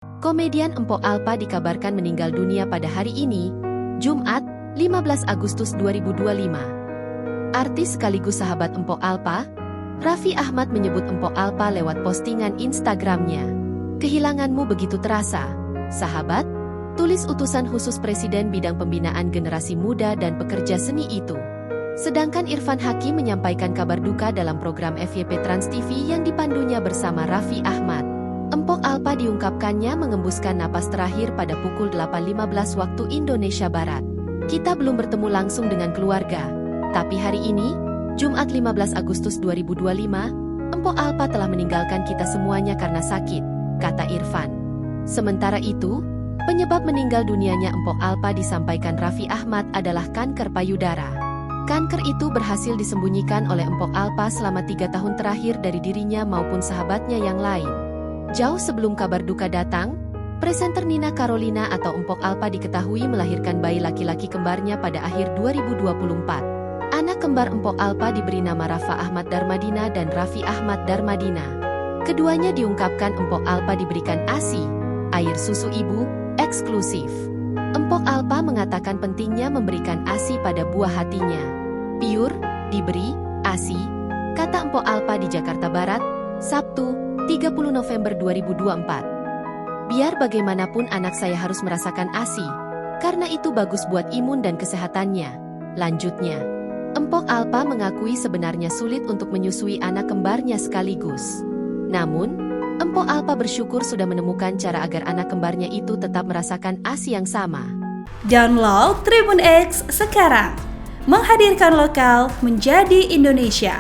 Komedian Empok Alpa dikabarkan meninggal dunia pada hari ini, Jumat, 15 Agustus 2025. Artis sekaligus sahabat Empok Alpa, Raffi Ahmad menyebut Empok Alpa lewat postingan Instagramnya. "Kehilanganmu begitu terasa, sahabat," tulis utusan khusus Presiden bidang pembinaan generasi muda dan pekerja seni itu. Sedangkan Irfan Hakim menyampaikan kabar duka dalam program FYP Trans TV yang dipandunya bersama Raffi Ahmad. Empok Alpa diungkapkannya mengembuskan napas terakhir pada pukul 8.15 waktu Indonesia Barat. "Kita belum bertemu langsung dengan keluarga, tapi hari ini, Jumat 15 Agustus 2025, Empok Alpa telah meninggalkan kita semuanya karena sakit," kata Irfan. Sementara itu, penyebab meninggal dunianya Empok Alpa disampaikan Raffi Ahmad adalah kanker payudara. Kanker itu berhasil disembunyikan oleh Empok Alpa selama 3 tahun terakhir dari dirinya maupun sahabatnya yang lain. Jauh sebelum kabar duka datang, presenter Nina Carolina atau Empok Alpa diketahui melahirkan bayi laki-laki kembarnya pada akhir 2024. Anak kembar Empok Alpa diberi nama Rafa Ahmad Darmadina dan Raffi Ahmad Darmadina. Keduanya diungkapkan Empok Alpa diberikan ASI, air susu ibu, eksklusif. Empok Alpa mengatakan pentingnya memberikan ASI pada buah hatinya. "Pure, diberi, ASI," kata Empok Alpa di Jakarta Barat, Sabtu, 30 November 2024. "Biar bagaimanapun anak saya harus merasakan ASI, karena itu bagus buat imun dan kesehatannya," lanjutnya. Empok Alpa mengakui sebenarnya sulit untuk menyusui anak kembarnya sekaligus. Namun, Empok Alpa bersyukur sudah menemukan cara agar anak kembarnya itu tetap merasakan ASI yang sama. Download Tribun X sekarang, menghadirkan lokal menjadi Indonesia.